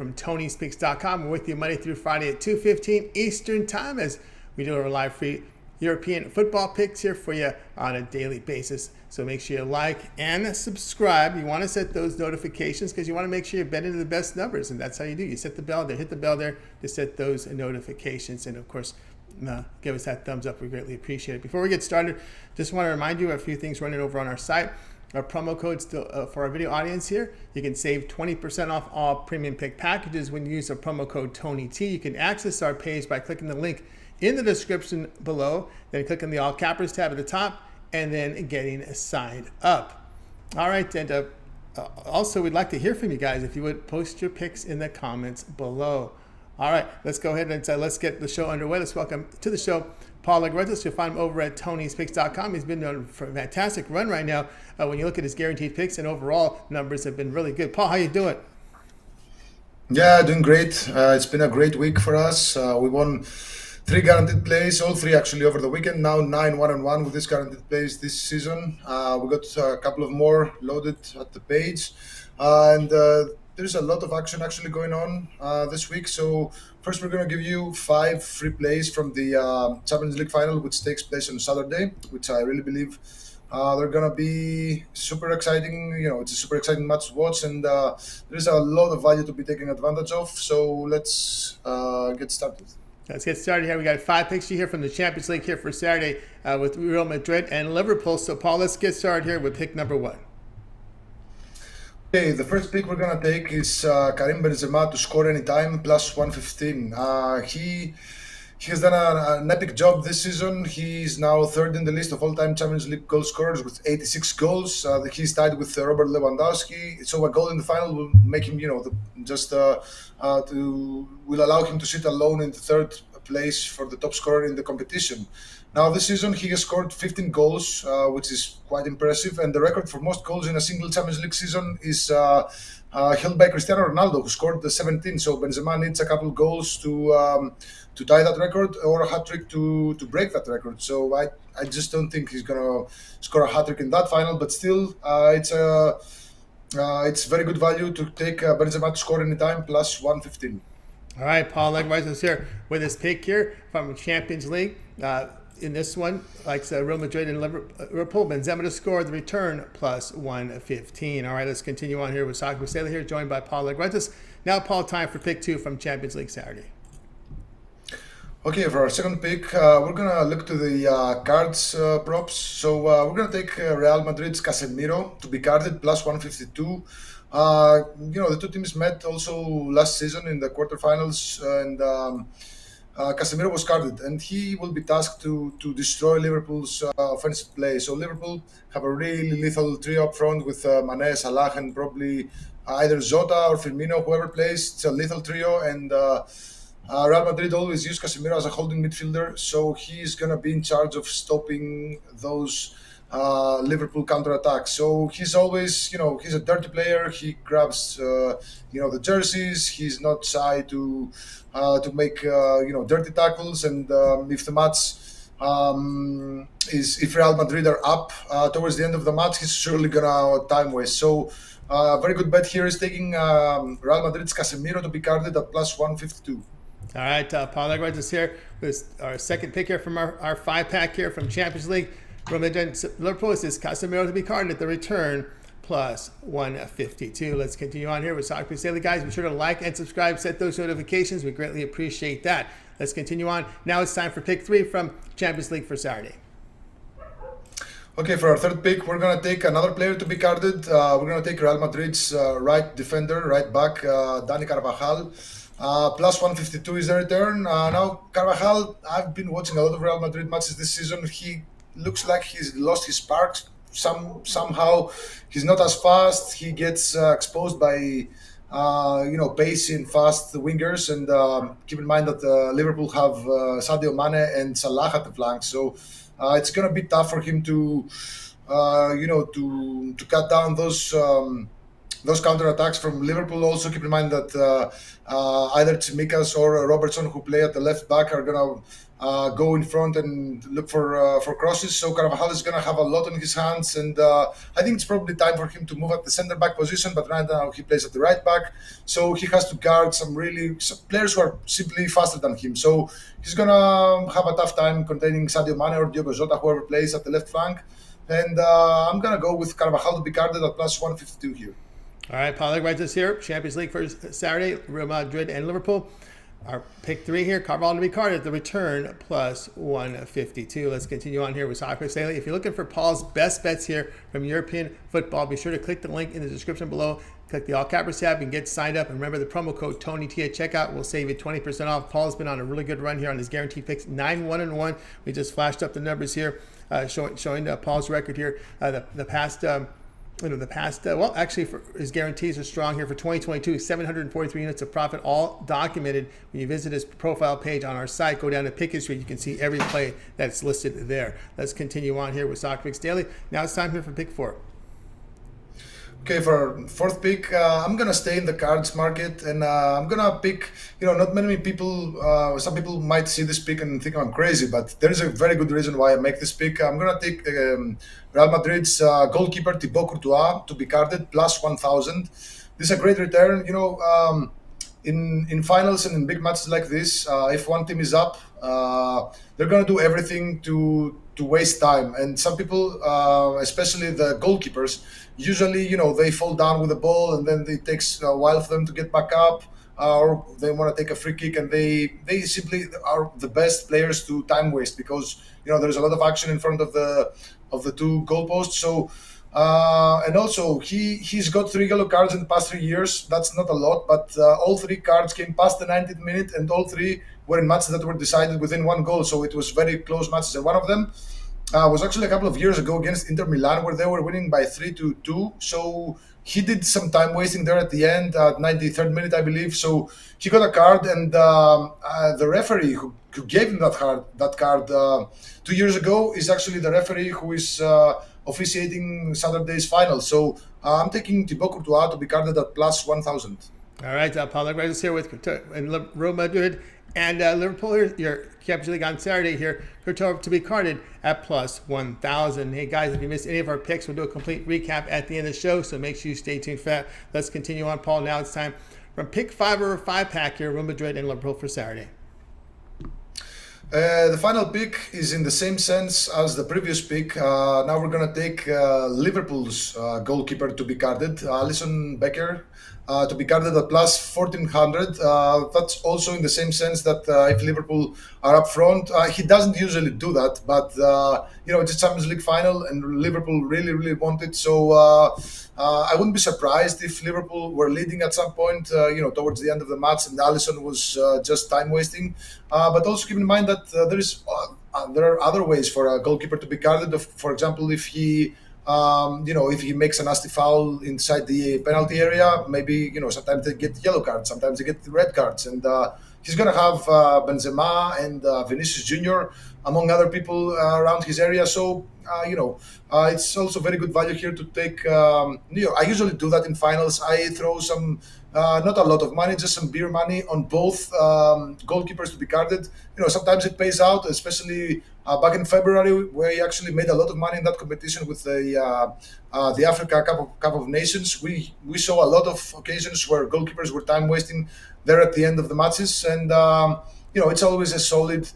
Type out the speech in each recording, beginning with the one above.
from TonySpeaks.com. We're with you Monday through Friday at 2:15 Eastern Time as we do our live free European football picks here for you on a daily basis. So make sure you like and subscribe. You want to set those notifications because you want to make sure you bet into the best numbers, and that's how you do. You set the bell there, hit the bell there to set those notifications, and of course, give us that thumbs up. We greatly appreciate it. Before we get started, just want to remind you of a few things running over on our site. Our promo code still for our video audience here. You can save 20% off all premium pick packages when you use our promo code TonyT. You can access our page by clicking the link in the description below, then click on the All Cappers tab at the top, and then getting signed up. All right, and also we'd like to hear from you guys. If you would post your picks in the comments below. All right, let's go ahead and let's get the show underway. Let's welcome to the show Paul Legretis. You'll find him over at TonySpeaks.com. He's been on for a fantastic run right now. When you look at his guaranteed picks and overall numbers have been really good. Paul, how you doing? Yeah, doing great. It's been a great week for us. We won 3 guaranteed plays, all 3 actually over the weekend. Now 9 1-1 with this guaranteed plays this season. We got a couple of more loaded at the page, and there's a lot of action actually going on this week. So first, we're going to give you 5 free plays from the Champions League final, which takes place on Saturday, which I really believe they're going to be super exciting. You know, it's a super exciting match to watch, and there's a lot of value to be taking advantage of. So let's get started. Let's get started here. We got 5 picks here from the Champions League here for Saturday with Real Madrid and Liverpool. So, Paul, let's get started here with pick number 1. Okay, the first pick we're going to take is Karim Benzema to score anytime, plus 115. He has done an epic job this season. He's now 3rd in the list of all-time Champions League goal scorers with 86 goals. He's tied with Robert Lewandowski. So a goal in the final will make him, will allow him to sit alone in the 3rd place for the top scorer in the competition. Now, this season, he has scored 15 goals, which is quite impressive. And the record for most goals in a single Champions League season is held by Cristiano Ronaldo, who scored the 17. So Benzema needs a couple goals to tie that record or a hat-trick to break that record. So I just don't think he's going to score a hat-trick in that final. But still, it's very good value to take Benzema to score anytime, plus 115. All right, Paul Legretis is here with his pick here from Champions League. In this one, like Real Madrid and Liverpool, Benzema to score, the return, plus 115. All right, let's continue on here with Soccer Sailor here, joined by Paul Legretis. Now, Paul, time for pick 2 from Champions League Saturday. Okay, for our second pick, we're going to look to the cards props. So we're going to take Real Madrid's Casemiro to be carded, plus 152. The two teams met also last season in the quarterfinals, and Casemiro was carded, and he will be tasked to destroy Liverpool's offensive play. So Liverpool have a really lethal trio up front with Mane, Salah, and probably either Jota or Firmino, whoever plays. It's a lethal trio, and Real Madrid always use Casemiro as a holding midfielder, so he's going to be in charge of stopping those Liverpool counterattacks. So he's always, he's a dirty player. He grabs, the jerseys. He's not shy to make, dirty tackles. And if the match if Real Madrid are up towards the end of the match, he's surely gonna time waste. So a very good bet here is taking Real Madrid's Casemiro to be carded at plus 152. All right, Paul Legretis is here with our second pick here from our 5-pack here from Champions League. From Liverpool, is Casemiro to be carded at the return, plus 152. Let's continue on here with Soccer Sailor. Guys, be sure to like and subscribe, set those notifications. We greatly appreciate that. Let's continue on. Now it's time for pick 3 from Champions League for Saturday. Okay, for our third pick, we're going to take another player to be carded. We're going to take Real Madrid's right back, Dani Carvajal. Plus 152 is the return. Now, Carvajal, I've been watching a lot of Real Madrid matches this season. He looks like he's lost his spark. Somehow he's not as fast. He gets exposed by pacey and fast wingers. And keep in mind that Liverpool have Sadio Mane and Salah at the flank. So it's going to be tough for him to cut down those counterattacks from Liverpool. Also keep in mind that either Tsimikas or Robertson, who play at the left back, are going to go in front and look for crosses. So Carvajal is going to have a lot on his hands, and I think it's probably time for him to move at the center back position. But right now he plays at the right back, so he has to guard some players who are simply faster than him. So he's going to have a tough time containing Sadio Mane or Diogo Jota, whoever plays at the left flank. And I'm going to go with Carvajal to be carded at plus 152 here. All right, Paul writes us here. Champions League for Saturday, Real Madrid and Liverpool. Our pick 3 here, Carvajal to be carded, the return plus 152. Let's continue on here with Soccer Daily. If you're looking for Paul's best bets here from European football, be sure to click the link in the description below. Click the All Cappers tab and get signed up. And remember, the promo code TonyT at checkout will save you 20% off. Paul's been on a really good run here on his guaranteed picks, 9-1-1. We just flashed up the numbers here, showing Paul's record here. The past. Well, actually, his guarantees are strong here for 2022. 743 units of profit, all documented. When you visit his profile page on our site, go down to pick history. You can see every play that's listed there. Let's continue on here with Soccer Picks Daily. Now it's time here for pick 4. Okay, for our fourth pick, I'm going to stay in the cards market, and I'm going to pick, not many people, some people might see this pick and think I'm crazy, but there is a very good reason why I make this pick. I'm going to take Real Madrid's goalkeeper, Thibaut Courtois, to be carded, plus 1,000. This is a great return. In finals and in big matches like this, if one team is up, they're going to do everything to waste time. And some people, especially the goalkeepers, usually, they fall down with the ball and then it takes a while for them to get back up, or they want to take a free kick, and they simply are the best players to time waste because, there's a lot of action in front of the two goalposts. So, and also he's got 3 yellow cards in the past 3 years. That's not a lot, but all 3 cards came past the 90th minute, and all 3 were in matches that were decided within 1 goal. So it was very close matches, and one of them was actually a couple of years ago against Inter Milan, where they were winning by 3-2. So he did some time wasting there at the end, 93rd minute, I believe. So he got a card, and the referee who gave him that card 2 years ago is actually the referee who is officiating Saturday's final. So I'm taking Thibaut Courtois to be carded at plus 1,000. All right, Paul is here with Real Madrid and Liverpool. Your Champions League on Saturday here. Courtois to be carded at plus 1,000. Hey guys, if you missed any of our picks, we'll do a complete recap at the end of the show. So make sure you stay tuned for that. Let's continue on, Paul. Now it's time from pick 5 or 5 pack here, Real Madrid and Liverpool for Saturday. The final pick is in the same sense as the previous pick. Now we're going to take Liverpool's goalkeeper to be carded, Alisson Becker, to be carded at plus 1,400. That's also in the same sense that if Liverpool are up front, he doesn't usually do that, but it's a Champions League final and Liverpool really, really want it. So I wouldn't be surprised if Liverpool were leading at some point, towards the end of the match, and Alisson was just time wasting. But also keep in mind that there are other ways for a goalkeeper to be carded. For example, if he if he makes a nasty foul inside the penalty area, maybe, sometimes they get yellow cards, sometimes they get red cards. And he's going to have Benzema and Vinicius Jr., among other people around his area. So, it's also very good value here to take. I usually do that in finals. I throw some, not a lot of money, just some beer money on both goalkeepers to be carded. Sometimes it pays out, especially back in February, where he actually made a lot of money in that competition with the Africa Cup of Nations. We saw a lot of occasions where goalkeepers were time wasting there at the end of the matches, and it's always a solid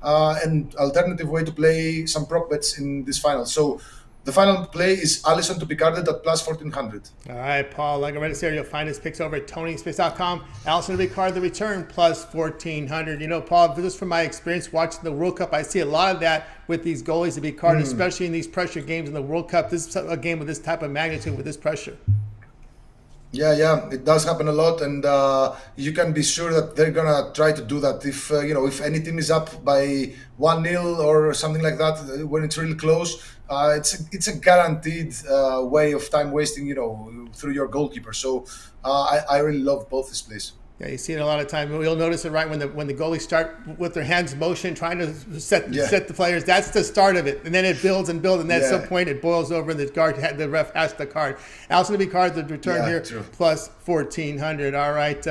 and alternative way to play some prop bets in this final. So the final play is Alisson to be carded at plus 1,400. All right, Paul, like I already said, you'll find his picks over at TonySpace.com. Alisson to be carded, the return plus 1,400. Paul, just from my experience watching the World Cup, I see a lot of that with these goalies to be carded, especially in these pressure games in the World Cup. This is a game with this type of magnitude, with this pressure. Yeah, it does happen a lot, and you can be sure that they're gonna try to do that. If any team is up by 1-0 or something like that, when it's really close, it's a guaranteed way of time wasting, through your goalkeeper. So I really love both these plays. Yeah, you see it a lot of time. You'll notice it right when the goalies start with their hands in motion, trying to set the players. That's the start of it, and then it builds and builds, and then at some point it boils over, and the ref has the card. Alisson to be carded, the return here, true. Plus 1,400. All right,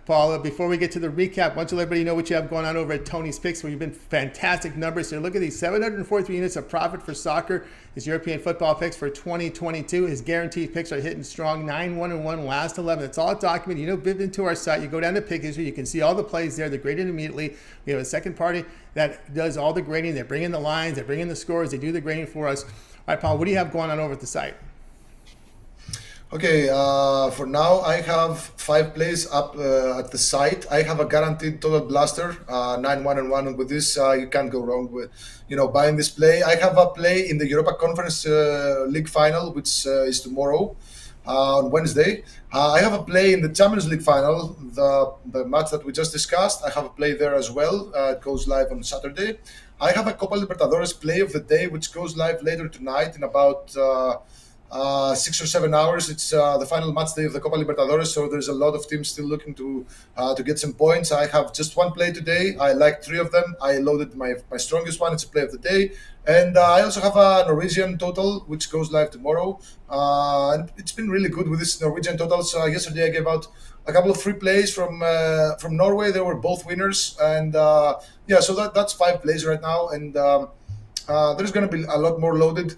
Paul, before we get to the recap, why don't you let everybody know what you have going on over at Tony's Picks, where you've been fantastic numbers here. Look at these 743 units of profit for soccer. His European football picks for 2022. His guaranteed picks are hitting strong, 9-1-1, last 11. It's all documented. You know, bid into our site. You go down to pick history. You can see all the plays there. They're graded immediately. We have a second party that does all the grading. They bring in the lines. They bring in the scores. They do the grading for us. All right, Paul, what do you have going on over at the site? Okay, for now I have 5 plays up at the site. I have a guaranteed total blaster, 9-1-1. With this, you can't go wrong with, buying this play. I have a play in the Europa Conference League final, which is tomorrow on Wednesday. I have a play in the Champions League final, the match that we just discussed. I have a play there as well. It goes live on Saturday. I have a Copa Libertadores play of the day, which goes live later tonight in about 6 or 7 hours. It's the final match day of the Copa Libertadores, so there's a lot of teams still looking to get some points. I have just one play today. I like 3 of them. I loaded my strongest one. It's a play of the day. And I also have a Norwegian total, which goes live tomorrow. And it's been really good with this Norwegian total. So yesterday I gave out a couple of free plays from Norway. They were both winners. And so that's 5 plays right now. And there's going to be a lot more loaded.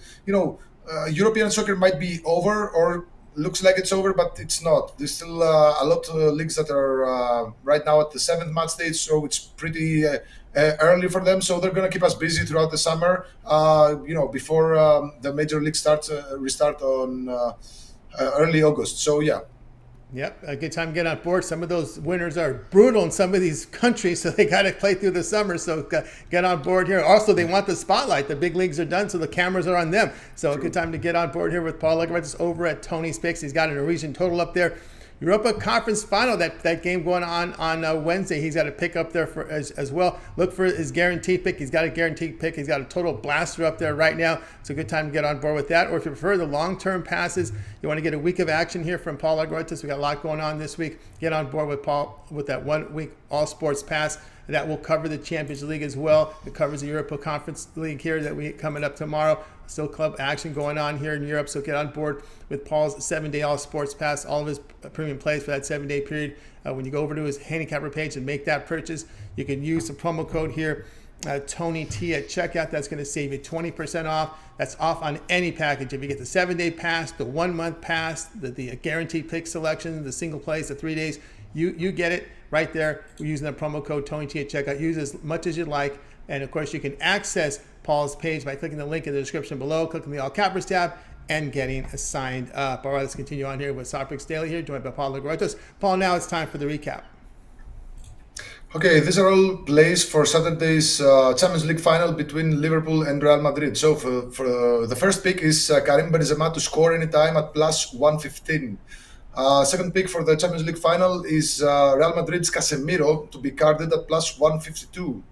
European soccer might be over, or looks like it's over, but it's not. There's still a lot of leagues that are right now at the 7th match stage, so it's pretty early for them. So they're going to keep us busy throughout the summer, before the major league restart on early August. So yeah. Yep, a good time to get on board. Some of those winners are brutal in some of these countries, so they got to play through the summer. So get on board here. Also, they want the spotlight. The big leagues are done, so the cameras are on them. So a good time to get on board here with Paul Legerwitz over at Tony's Picks. He's got a Norwegian total up there. Europa Conference Final, that game going on Wednesday. He's got a pick up there for as well. Look for his guaranteed pick. He's got a guaranteed pick. He's got a total blaster up there right now. It's a good time to get on board with that. Or if you prefer the long-term passes, you want to get a week of action here from Paul Legerwitz. We got a lot going on this week. Get on board with Paul with that 1 week all sports pass. That will cover the Champions League as well. It covers the Europa Conference League here that we coming up tomorrow. Still club action going on here in Europe. So get on board with Paul's 7-day all sports pass. All of his premium plays for that 7-day period. When you go over to his handicapper page and make that purchase, you can use the promo code here, Tony T at checkout. That's going to save you 20% off. That's off on any package. If you get the 7-day pass, the 1-month pass, the guaranteed pick selection, the single plays, the 3 days, you get it right there. We're using the promo code Tony T at checkout. Use as much as you like. And of course, you can access Paul's page by clicking the link in the description below, clicking the All Cappers tab, and getting signed up. All right, let's continue on here with Soccer Picks Daily here, joined by Paul Legerwitz. Paul, now it's time for the recap. Okay, these are all plays for Saturday's Champions League final between Liverpool and Real Madrid. So for the first pick is Karim Benzema to score anytime at plus 115. Second pick for the Champions League final is Real Madrid's Casemiro to be carded at plus 152.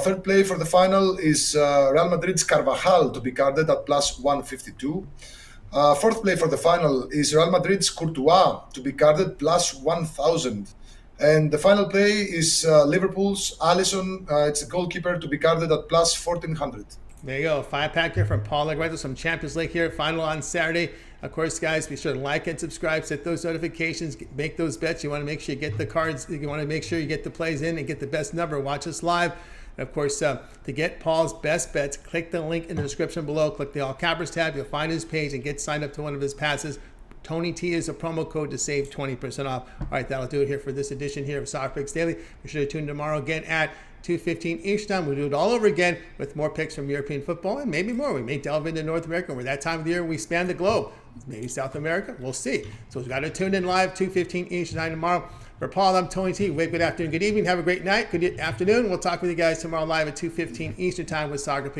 Third play for the final is Real Madrid's Carvajal to be carded at plus 152. Fourth play for the final is Real Madrid's Courtois to be carded plus 1,000. And the final play is Liverpool's Alisson. It's a goalkeeper to be carded at plus 1,400. There you go. 5-pack here from Paul Legerwitz. Some Champions League here. Final on Saturday. Of course, guys, be sure to like and subscribe. Set those notifications. Make those bets. You want to make sure you get the cards. You want to make sure you get the plays in and get the best number. Watch us live. And of course, to get Paul's best bets, click the link in the description below. Click the All Cappers tab. You'll find his page and get signed up to one of his passes. Tony T is a promo code to save 20% off. All right, that'll do it here for this edition here of Soccer Picks Daily. Be sure to tune in tomorrow again at 2:15 Eastern Time. We'll do it all over again with more picks from European football and maybe more. We may delve into North America. We're that time of the year we span the globe. Maybe South America. We'll see. So we've got to tune in live 2:15 Eastern Time tomorrow. For Paul, I'm Tony T. Good afternoon, good evening. Have a great night. Good afternoon. We'll talk with you guys tomorrow live at 2:15 Eastern Time with Soccer Picks.